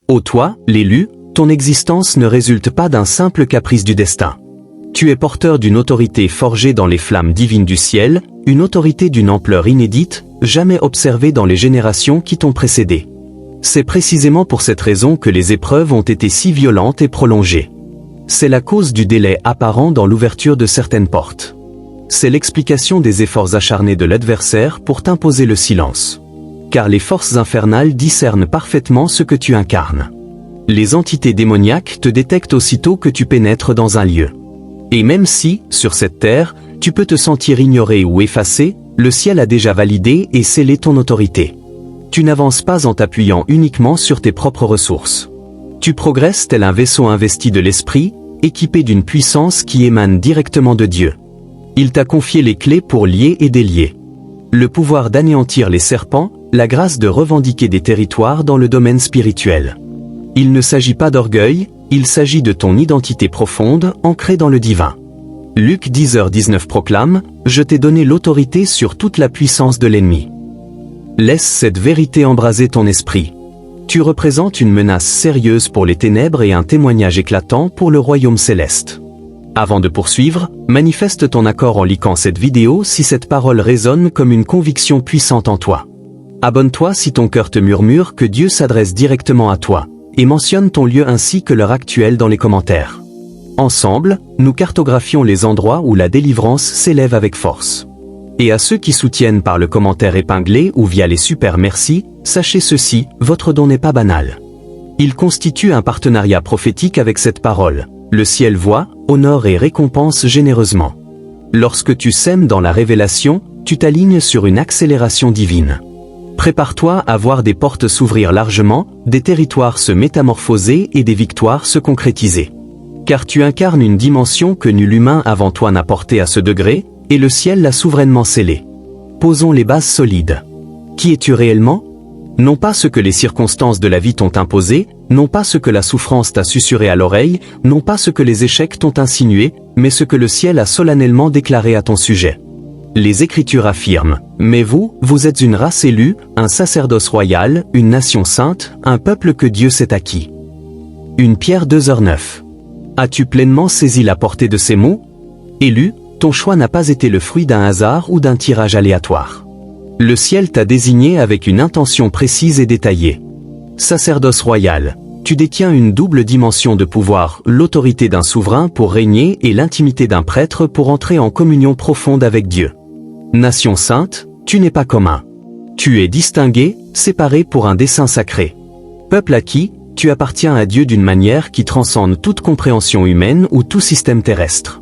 Ô toi, l'élu, ton existence ne résulte pas d'un simple caprice du destin. Tu es porteur d'une autorité forgée dans les flammes divines du ciel, une autorité d'une ampleur inédite, jamais observée dans les générations qui t'ont précédé. C'est précisément pour cette raison que les épreuves ont été si violentes et prolongées. C'est la cause du délai apparent dans l'ouverture de certaines portes. C'est l'explication des efforts acharnés de l'adversaire pour t'imposer le silence. Car les forces infernales discernent parfaitement ce que tu incarnes. Les entités démoniaques te détectent aussitôt que tu pénètres dans un lieu. Et même si, sur cette terre, tu peux te sentir ignoré ou effacé, le ciel a déjà validé et scellé ton autorité. Tu n'avances pas en t'appuyant uniquement sur tes propres ressources. Tu progresses tel un vaisseau investi de l'esprit, équipé d'une puissance qui émane directement de Dieu. Il t'a confié les clés pour lier et délier. Le pouvoir d'anéantir les serpents, la grâce de revendiquer des territoires dans le domaine spirituel. Il ne s'agit pas d'orgueil, il s'agit de ton identité profonde, ancrée dans le divin. Luc 10h19 proclame « Je t'ai donné l'autorité sur toute la puissance de l'ennemi ». Laisse cette vérité embraser ton esprit. Tu représentes une menace sérieuse pour les ténèbres et un témoignage éclatant pour le royaume céleste. Avant de poursuivre, manifeste ton accord en likant cette vidéo si cette parole résonne comme une conviction puissante en toi. Abonne-toi si ton cœur te murmure que Dieu s'adresse directement à toi, et mentionne ton lieu ainsi que l'heure actuelle dans les commentaires. Ensemble, nous cartographions les endroits où la délivrance s'élève avec force. Et à ceux qui soutiennent par le commentaire épinglé ou via les super merci, sachez ceci, votre don n'est pas banal. Il constitue un partenariat prophétique avec cette parole. Le ciel voit, honore et récompense généreusement. Lorsque tu sèmes dans la révélation, tu t'alignes sur une accélération divine. Prépare-toi à voir des portes s'ouvrir largement, des territoires se métamorphoser et des victoires se concrétiser. Car tu incarnes une dimension que nul humain avant toi n'a portée à ce degré, et le ciel l'a souverainement scellée. Posons les bases solides. Qui es-tu réellement ? Non pas ce que les circonstances de la vie t'ont imposé, non pas ce que la souffrance t'a susurré à l'oreille, non pas ce que les échecs t'ont insinué, mais ce que le ciel a solennellement déclaré à ton sujet. Les Écritures affirment, « Mais vous, vous êtes une race élue, un sacerdoce royal, une nation sainte, un peuple que Dieu s'est acquis. » 1 Pierre 2h9. As-tu pleinement saisi la portée de ces mots ? Élu, ton choix n'a pas été le fruit d'un hasard ou d'un tirage aléatoire. Le ciel t'a désigné avec une intention précise et détaillée. Sacerdoce royal, tu détiens une double dimension de pouvoir, l'autorité d'un souverain pour régner et l'intimité d'un prêtre pour entrer en communion profonde avec Dieu. Nation sainte, tu n'es pas commun. Tu es distingué, séparé pour un dessein sacré. Peuple acquis, tu appartiens à Dieu d'une manière qui transcende toute compréhension humaine ou tout système terrestre.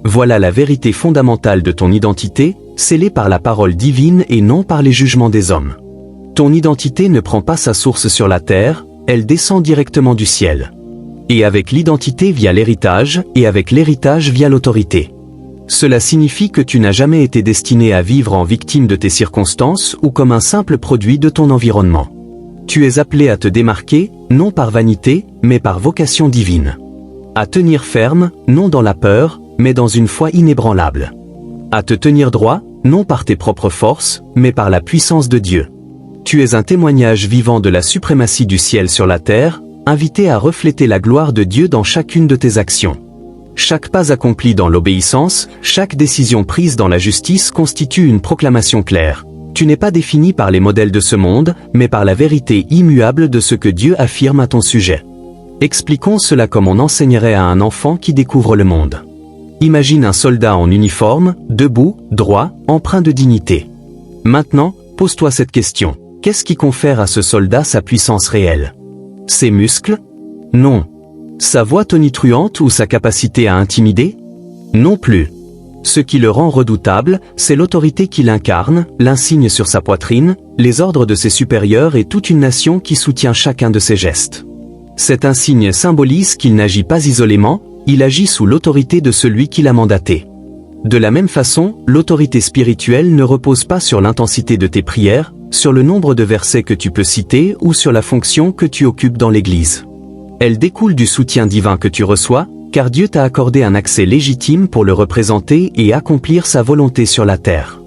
Voilà la vérité fondamentale de ton identité, scellée par la parole divine et non par les jugements des hommes. Ton identité ne prend pas sa source sur la terre, elle descend directement du ciel. Et avec l'identité via l'héritage, et avec l'héritage via l'autorité. Cela signifie que tu n'as jamais été destiné à vivre en victime de tes circonstances ou comme un simple produit de ton environnement. Tu es appelé à te démarquer, non par vanité, mais par vocation divine. À tenir ferme, non dans la peur, mais dans une foi inébranlable. À te tenir droit, non par tes propres forces, mais par la puissance de Dieu. Tu es un témoignage vivant de la suprématie du ciel sur la terre, invité à refléter la gloire de Dieu dans chacune de tes actions. Chaque pas accompli dans l'obéissance, chaque décision prise dans la justice constitue une proclamation claire. Tu n'es pas défini par les modèles de ce monde, mais par la vérité immuable de ce que Dieu affirme à ton sujet. Expliquons cela comme on enseignerait à un enfant qui découvre le monde. Imagine un soldat en uniforme, debout, droit, empreint de dignité. Maintenant, pose-toi cette question. Qu'est-ce qui confère à ce soldat sa puissance réelle ? Ses muscles ? Non. Sa voix tonitruante ou sa capacité à intimider ? Non plus. Ce qui le rend redoutable, c'est l'autorité qu'il incarne, l'insigne sur sa poitrine, les ordres de ses supérieurs et toute une nation qui soutient chacun de ses gestes. Cet insigne symbolise qu'il n'agit pas isolément, il agit sous l'autorité de celui qui l'a mandaté. De la même façon, l'autorité spirituelle ne repose pas sur l'intensité de tes prières, sur le nombre de versets que tu peux citer ou sur la fonction que tu occupes dans l'Église. Elle découle du soutien divin que tu reçois, car Dieu t'a accordé un accès légitime pour le représenter et accomplir sa volonté sur la terre.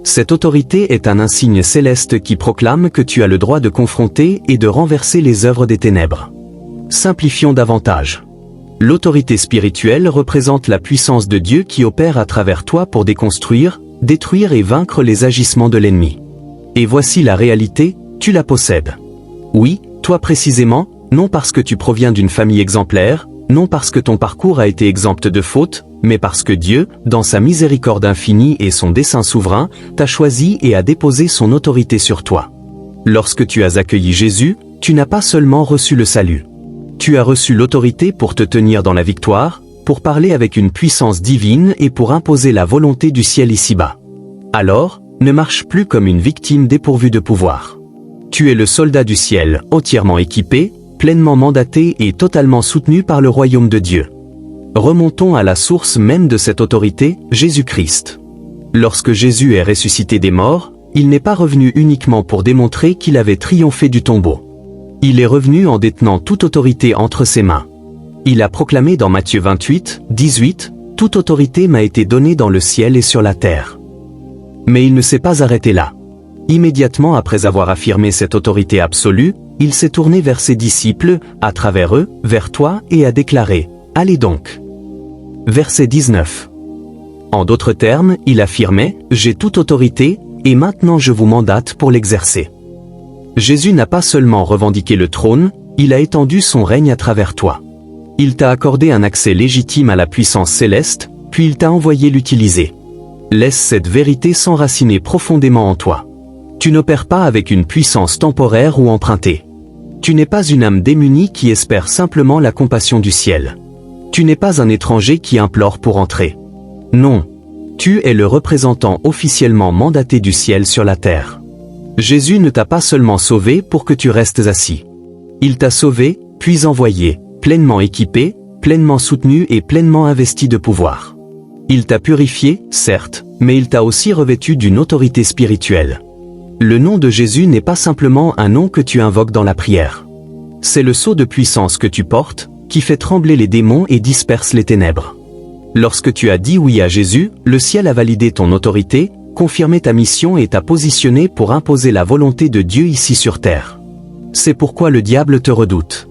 Cette autorité est un insigne céleste qui proclame que tu as le droit de confronter et de renverser les œuvres des ténèbres. Simplifions davantage. L'autorité spirituelle représente la puissance de Dieu qui opère à travers toi pour déconstruire, détruire et vaincre les agissements de l'ennemi. Et voici la réalité, tu la possèdes. Oui, toi précisément, non parce que tu proviens d'une famille exemplaire, non parce que ton parcours a été exempt de fautes, mais parce que Dieu, dans sa miséricorde infinie et son dessein souverain, t'a choisi et a déposé son autorité sur toi. Lorsque tu as accueilli Jésus, tu n'as pas seulement reçu le salut. Tu as reçu l'autorité pour te tenir dans la victoire, pour parler avec une puissance divine et pour imposer la volonté du ciel ici-bas. Alors, ne marche plus comme une victime dépourvue de pouvoir. Tu es le soldat du ciel, entièrement équipé, pleinement mandaté et totalement soutenu par le royaume de Dieu. Remontons à la source même de cette autorité, Jésus-Christ. Lorsque Jésus est ressuscité des morts, il n'est pas revenu uniquement pour démontrer qu'il avait triomphé du tombeau. Il est revenu en détenant toute autorité entre ses mains. Il a proclamé dans Matthieu 28, 18, « Toute autorité m'a été donnée dans le ciel et sur la terre. » Mais il ne s'est pas arrêté là. Immédiatement après avoir affirmé cette autorité absolue, il s'est tourné vers ses disciples, à travers eux, vers toi et a déclaré « Allez donc !» Verset 19. En d'autres termes, il affirmait « J'ai toute autorité, et maintenant je vous mandate pour l'exercer. » Jésus n'a pas seulement revendiqué le trône, il a étendu son règne à travers toi. Il t'a accordé un accès légitime à la puissance céleste, puis il t'a envoyé l'utiliser. Laisse cette vérité s'enraciner profondément en toi. Tu n'opères pas avec une puissance temporaire ou empruntée. Tu n'es pas une âme démunie qui espère simplement la compassion du ciel. Tu n'es pas un étranger qui implore pour entrer. Non. Tu es le représentant officiellement mandaté du ciel sur la terre. Jésus ne t'a pas seulement sauvé pour que tu restes assis. Il t'a sauvé, puis envoyé, pleinement équipé, pleinement soutenu et pleinement investi de pouvoir. Il t'a purifié, certes, mais il t'a aussi revêtu d'une autorité spirituelle. Le nom de Jésus n'est pas simplement un nom que tu invoques dans la prière. C'est le sceau de puissance que tu portes, qui fait trembler les démons et disperse les ténèbres. Lorsque tu as dit oui à Jésus, le ciel a validé ton autorité, confirmé ta mission et t'a positionné pour imposer la volonté de Dieu ici sur terre. C'est pourquoi le diable te redoute.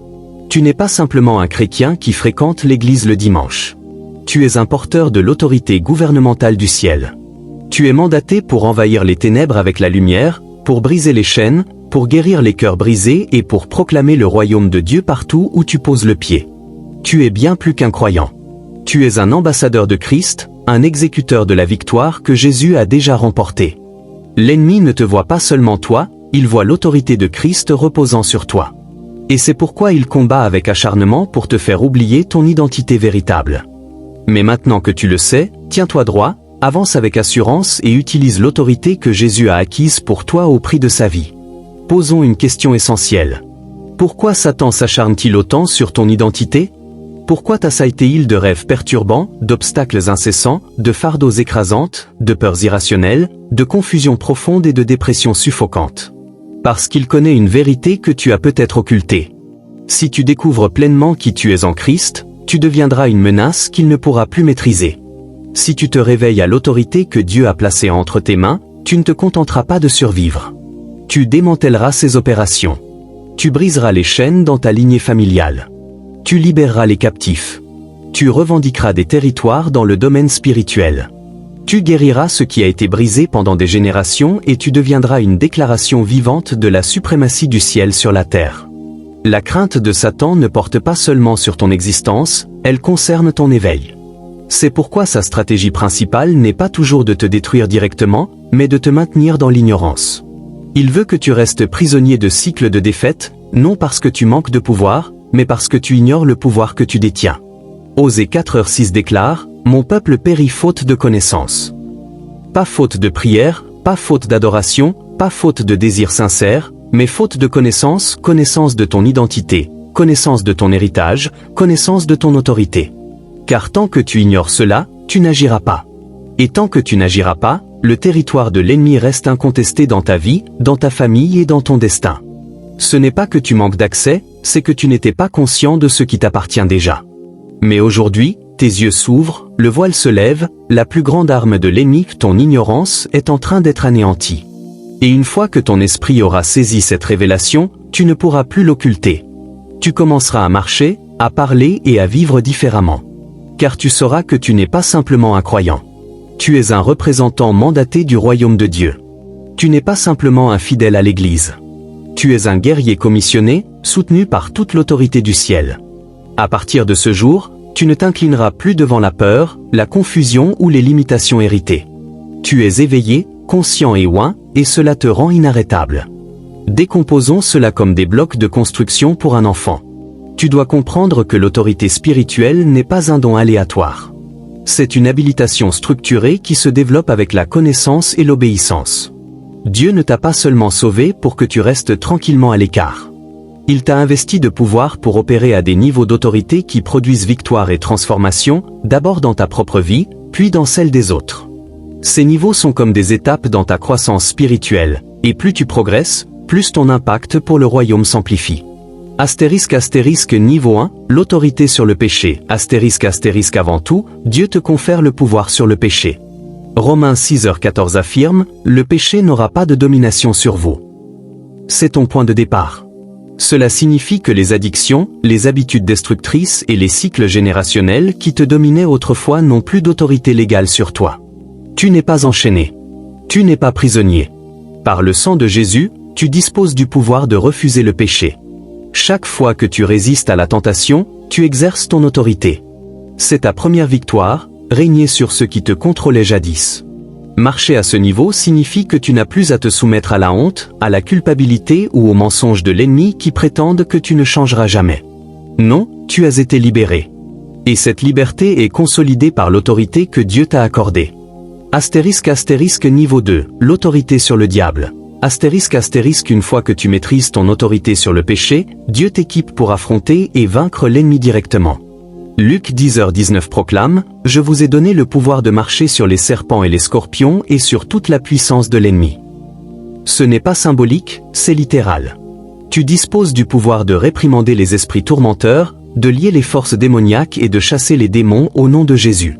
Tu n'es pas simplement un chrétien qui fréquente l'église le dimanche. Tu es un porteur de l'autorité gouvernementale du ciel. Tu es mandaté pour envahir les ténèbres avec la lumière, pour briser les chaînes, pour guérir les cœurs brisés et pour proclamer le royaume de Dieu partout où tu poses le pied. Tu es bien plus qu'un croyant. Tu es un ambassadeur de Christ, un exécuteur de la victoire que Jésus a déjà remportée. L'ennemi ne te voit pas seulement toi, il voit l'autorité de Christ reposant sur toi. Et c'est pourquoi il combat avec acharnement pour te faire oublier ton identité véritable. Mais maintenant que tu le sais, tiens-toi droit, avance avec assurance et utilise l'autorité que Jésus a acquise pour toi au prix de sa vie. Posons une question essentielle. Pourquoi Satan s'acharne-t-il autant sur ton identité ? Pourquoi t'assaille-t-il de rêves perturbants, d'obstacles incessants, de fardeaux écrasantes, de peurs irrationnelles, de confusion profonde et de dépression suffocante ? Parce qu'il connaît une vérité que tu as peut-être occultée. Si tu découvres pleinement qui tu es en Christ, tu deviendras une menace qu'il ne pourra plus maîtriser. Si tu te réveilles à l'autorité que Dieu a placée entre tes mains, tu ne te contenteras pas de survivre. Tu démantèleras ses opérations. Tu briseras les chaînes dans ta lignée familiale. Tu libéreras les captifs. Tu revendiqueras des territoires dans le domaine spirituel. Tu guériras ce qui a été brisé pendant des générations et tu deviendras une déclaration vivante de la suprématie du ciel sur la terre. La crainte de Satan ne porte pas seulement sur ton existence, elle concerne ton éveil. C'est pourquoi sa stratégie principale n'est pas toujours de te détruire directement, mais de te maintenir dans l'ignorance. Il veut que tu restes prisonnier de cycles de défaite, non parce que tu manques de pouvoir, mais parce que tu ignores le pouvoir que tu détiens. Osée 4h6 déclare « Mon peuple périt faute de connaissance ». Pas faute de prière, pas faute d'adoration, pas faute de désir sincère, mais faute de connaissance, connaissance de ton identité, connaissance de ton héritage, connaissance de ton autorité. Car tant que tu ignores cela, tu n'agiras pas. Et tant que tu n'agiras pas, le territoire de l'ennemi reste incontesté dans ta vie, dans ta famille et dans ton destin. Ce n'est pas que tu manques d'accès, c'est que tu n'étais pas conscient de ce qui t'appartient déjà. Mais aujourd'hui, tes yeux s'ouvrent, le voile se lève, la plus grande arme de l'ennemi, ton ignorance, est en train d'être anéantie. Et une fois que ton esprit aura saisi cette révélation, tu ne pourras plus l'occulter. Tu commenceras à marcher, à parler et à vivre différemment. Car tu sauras que tu n'es pas simplement un croyant. Tu es un représentant mandaté du royaume de Dieu. Tu n'es pas simplement un fidèle à l'Église. Tu es un guerrier commissionné, soutenu par toute l'autorité du ciel. À partir de ce jour, tu ne t'inclineras plus devant la peur, la confusion ou les limitations héritées. Tu es éveillé, conscient et oint, et cela te rend inarrêtable. Décomposons cela comme des blocs de construction pour un enfant. Tu dois comprendre que l'autorité spirituelle n'est pas un don aléatoire. C'est une habilitation structurée qui se développe avec la connaissance et l'obéissance. Dieu ne t'a pas seulement sauvé pour que tu restes tranquillement à l'écart. Il t'a investi de pouvoir pour opérer à des niveaux d'autorité qui produisent victoire et transformation, d'abord dans ta propre vie, puis dans celle des autres. Ces niveaux sont comme des étapes dans ta croissance spirituelle, et plus tu progresses, plus ton impact pour le royaume s'amplifie. Astérisque niveau 1, l'autorité sur le péché. Astérisque avant tout, Dieu te confère le pouvoir sur le péché. Romains 6h14 affirme, le péché n'aura pas de domination sur vous. C'est ton point de départ. Cela signifie que les addictions, les habitudes destructrices et les cycles générationnels qui te dominaient autrefois n'ont plus d'autorité légale sur toi. Tu n'es pas enchaîné. Tu n'es pas prisonnier. Par le sang de Jésus, tu disposes du pouvoir de refuser le péché. Chaque fois que tu résistes à la tentation, tu exerces ton autorité. C'est ta première victoire, régner sur ce qui te contrôlait jadis. Marcher à ce niveau signifie que tu n'as plus à te soumettre à la honte, à la culpabilité ou aux mensonges de l'ennemi qui prétendent que tu ne changeras jamais. Non, tu as été libéré. Et cette liberté est consolidée par l'autorité que Dieu t'a accordée. Astérisque niveau 2, l'autorité sur le diable. Astérisque une fois que tu maîtrises ton autorité sur le péché, Dieu t'équipe pour affronter et vaincre l'ennemi directement. Luc 10h19 proclame, « Je vous ai donné le pouvoir de marcher sur les serpents et les scorpions et sur toute la puissance de l'ennemi. » Ce n'est pas symbolique, c'est littéral. Tu disposes du pouvoir de réprimander les esprits tourmenteurs, de lier les forces démoniaques et de chasser les démons au nom de Jésus.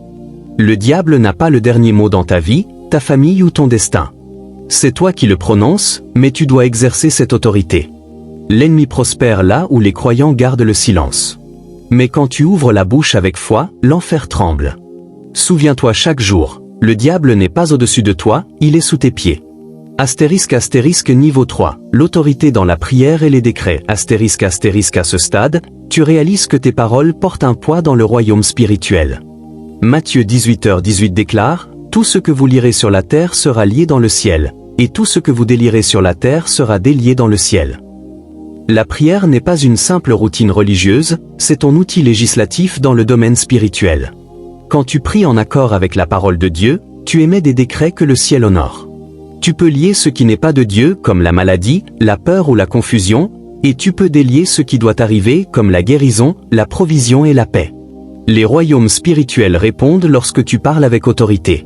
Le diable n'a pas le dernier mot dans ta vie, ta famille ou ton destin. C'est toi qui le prononces, mais tu dois exercer cette autorité. L'ennemi prospère là où les croyants gardent le silence. Mais quand tu ouvres la bouche avec foi, l'enfer tremble. Souviens-toi chaque jour, le diable n'est pas au-dessus de toi, il est sous tes pieds. Astérisque niveau 3, l'autorité dans la prière et les décrets. Astérisque à ce stade, tu réalises que tes paroles portent un poids dans le royaume spirituel. Matthieu 18h18 déclare, « Tout ce que vous lirez sur la terre sera lié dans le ciel, et tout ce que vous délierez sur la terre sera délié dans le ciel. » La prière n'est pas une simple routine religieuse, c'est ton outil législatif dans le domaine spirituel. Quand tu pries en accord avec la parole de Dieu, tu émets des décrets que le ciel honore. Tu peux lier ce qui n'est pas de Dieu, comme la maladie, la peur ou la confusion, et tu peux délier ce qui doit arriver, comme la guérison, la provision et la paix. Les royaumes spirituels répondent lorsque tu parles avec autorité.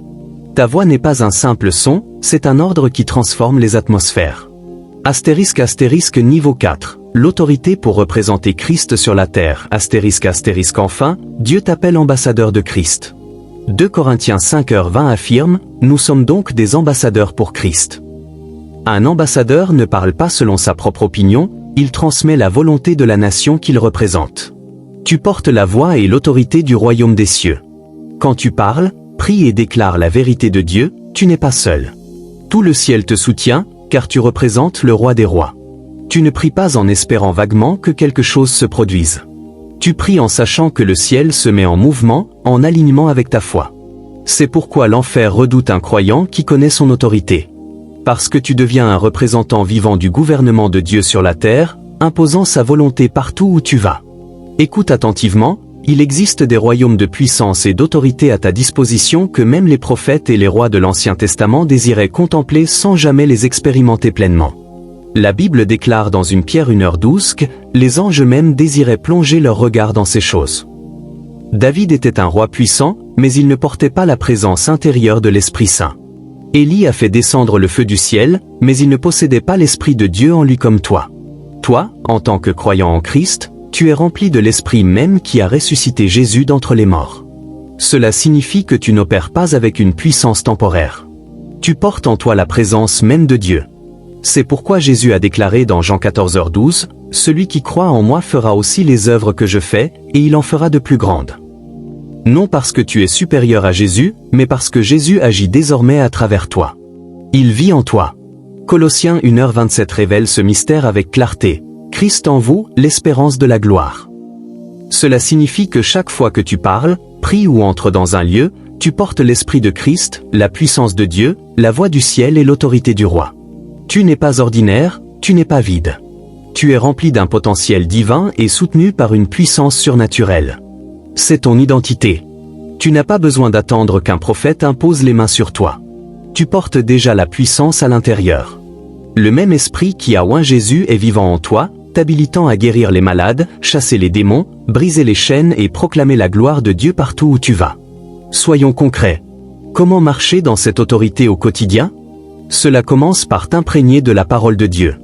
Ta voix n'est pas un simple son, c'est un ordre qui transforme les atmosphères. Astérisque niveau 4, l'autorité pour représenter Christ sur la terre. Astérisque enfin, Dieu t'appelle ambassadeur de Christ. 2 Corinthiens 5h20 affirme, « Nous sommes donc des ambassadeurs pour Christ. » Un ambassadeur ne parle pas selon sa propre opinion, il transmet la volonté de la nation qu'il représente. Tu portes la voix et l'autorité du royaume des cieux. Quand tu parles, pries et déclares la vérité de Dieu, tu n'es pas seul. Tout le ciel te soutient, car tu représentes le roi des rois. Tu ne pries pas en espérant vaguement que quelque chose se produise. Tu pries en sachant que le ciel se met en mouvement, en alignement avec ta foi. C'est pourquoi l'enfer redoute un croyant qui connaît son autorité. Parce que tu deviens un représentant vivant du gouvernement de Dieu sur la terre, imposant sa volonté partout où tu vas. Écoute attentivement, il existe des royaumes de puissance et d'autorité à ta disposition que même les prophètes et les rois de l'Ancien Testament désiraient contempler sans jamais les expérimenter pleinement. La Bible déclare dans 1 Pierre 1h12 que les anges même désiraient plonger leur regard dans ces choses. David était un roi puissant, mais il ne portait pas la présence intérieure de l'Esprit Saint. Élie a fait descendre le feu du ciel, mais il ne possédait pas l'Esprit de Dieu en lui comme toi. Toi, en tant que croyant en Christ, tu es rempli de l'Esprit même qui a ressuscité Jésus d'entre les morts. Cela signifie que tu n'opères pas avec une puissance temporaire. Tu portes en toi la présence même de Dieu. C'est pourquoi Jésus a déclaré dans Jean 14h12, « Celui qui croit en moi fera aussi les œuvres que je fais, et il en fera de plus grandes. Non parce que tu es supérieur à Jésus, mais parce que Jésus agit désormais à travers toi. Il vit en toi. Colossiens 1h27 révèle ce mystère avec clarté. Christ en vous, l'espérance de la gloire. Cela signifie que chaque fois que tu parles, pries ou entres dans un lieu, tu portes l'Esprit de Christ, la puissance de Dieu, la voix du ciel et l'autorité du roi. Tu n'es pas ordinaire, tu n'es pas vide. Tu es rempli d'un potentiel divin et soutenu par une puissance surnaturelle. C'est ton identité. Tu n'as pas besoin d'attendre qu'un prophète impose les mains sur toi. Tu portes déjà la puissance à l'intérieur. Le même esprit qui a oint Jésus est vivant en toi, t'habilitant à guérir les malades, chasser les démons, briser les chaînes et proclamer la gloire de Dieu partout où tu vas. Soyons concrets. Comment marcher dans cette autorité au quotidien? Cela commence par t'imprégner de la parole de Dieu.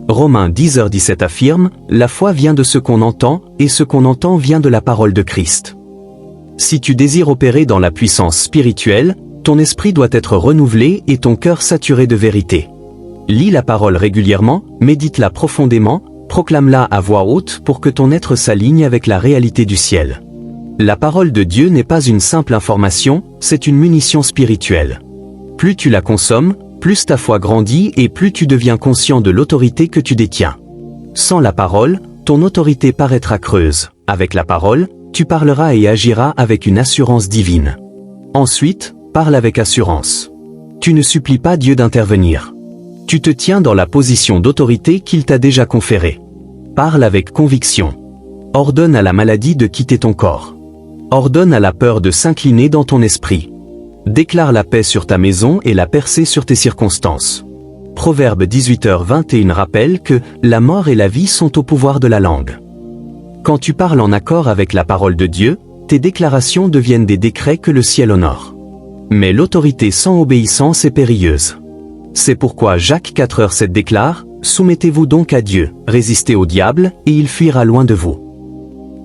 Romains 10h17 affirme, la foi vient de ce qu'on entend, et ce qu'on entend vient de la parole de Christ. Si tu désires opérer dans la puissance spirituelle, ton esprit doit être renouvelé et ton cœur saturé de vérité. Lis la parole régulièrement, médite-la profondément, proclame-la à voix haute pour que ton être s'aligne avec la réalité du ciel. La parole de Dieu n'est pas une simple information, c'est une munition spirituelle. Plus tu la consommes, plus ta foi grandit et plus tu deviens conscient de l'autorité que tu détiens. Sans la parole, ton autorité paraîtra creuse. Avec la parole, tu parleras et agiras avec une assurance divine. Ensuite, parle avec assurance. Tu ne supplies pas Dieu d'intervenir. Tu te tiens dans la position d'autorité qu'il t'a déjà conférée. Parle avec conviction. Ordonne à la maladie de quitter ton corps. Ordonne à la peur de s'incliner dans ton esprit. Déclare la paix sur ta maison et la percée sur tes circonstances. Proverbe 18h21 rappelle que la mort et la vie sont au pouvoir de la langue. Quand tu parles en accord avec la parole de Dieu, tes déclarations deviennent des décrets que le ciel honore. Mais l'autorité sans obéissance est périlleuse. C'est pourquoi Jacques 4h7 déclare, « Soumettez-vous donc à Dieu, résistez au diable, et il fuira loin de vous. »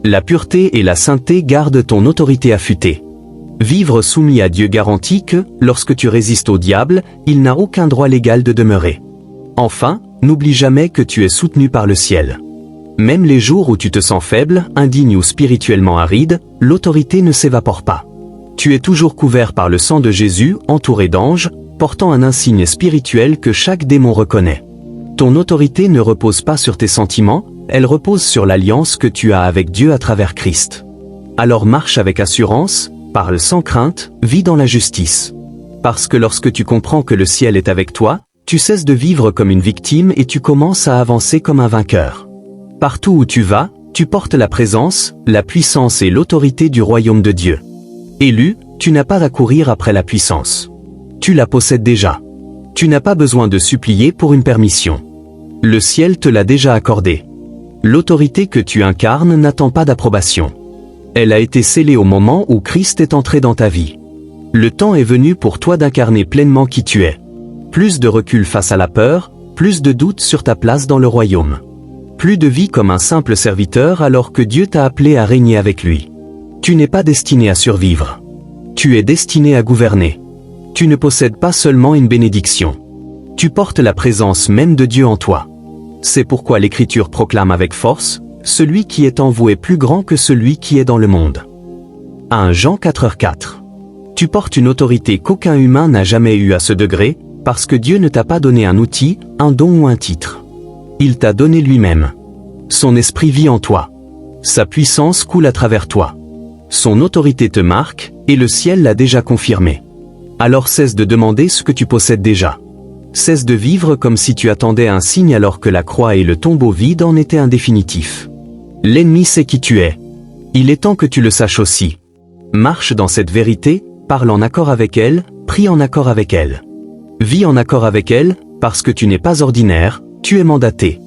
La pureté et la sainteté gardent ton autorité affûtée. Vivre soumis à Dieu garantit que, lorsque tu résistes au diable, il n'a aucun droit légal de demeurer. Enfin, n'oublie jamais que tu es soutenu par le ciel. Même les jours où tu te sens faible, indigne ou spirituellement aride, l'autorité ne s'évapore pas. Tu es toujours couvert par le sang de Jésus, entouré d'anges, portant un insigne spirituel que chaque démon reconnaît. Ton autorité ne repose pas sur tes sentiments, elle repose sur l'alliance que tu as avec Dieu à travers Christ. Alors marche avec assurance, parle sans crainte, vis dans la justice. Parce que lorsque tu comprends que le ciel est avec toi, tu cesses de vivre comme une victime et tu commences à avancer comme un vainqueur. Partout où tu vas, tu portes la présence, la puissance et l'autorité du royaume de Dieu. Élu, tu n'as pas à courir après la puissance. Tu la possèdes déjà. Tu n'as pas besoin de supplier pour une permission. Le ciel te l'a déjà accordée. L'autorité que tu incarnes n'attend pas d'approbation. Elle a été scellée au moment où Christ est entré dans ta vie. Le temps est venu pour toi d'incarner pleinement qui tu es. Plus de recul face à la peur, plus de doute sur ta place dans le royaume. Plus de vie comme un simple serviteur alors que Dieu t'a appelé à régner avec lui. Tu n'es pas destiné à survivre. Tu es destiné à gouverner. Tu ne possèdes pas seulement une bénédiction. Tu portes la présence même de Dieu en toi. C'est pourquoi l'Écriture proclame avec force, « Celui qui est en vous est plus grand que celui qui est dans le monde. » 1 Jean 4h4. Tu portes une autorité qu'aucun humain n'a jamais eue à ce degré, parce que Dieu ne t'a pas donné un outil, un don ou un titre. Il t'a donné lui-même. Son esprit vit en toi. Sa puissance coule à travers toi. Son autorité te marque, et le ciel l'a déjà confirmé. Alors cesse de demander ce que tu possèdes déjà. Cesse de vivre comme si tu attendais un signe alors que la croix et le tombeau vide en étaient un définitif. L'ennemi sait qui tu es. Il est temps que tu le saches aussi. Marche dans cette vérité, parle en accord avec elle, prie en accord avec elle. Vis en accord avec elle, parce que tu n'es pas ordinaire, tu es mandaté.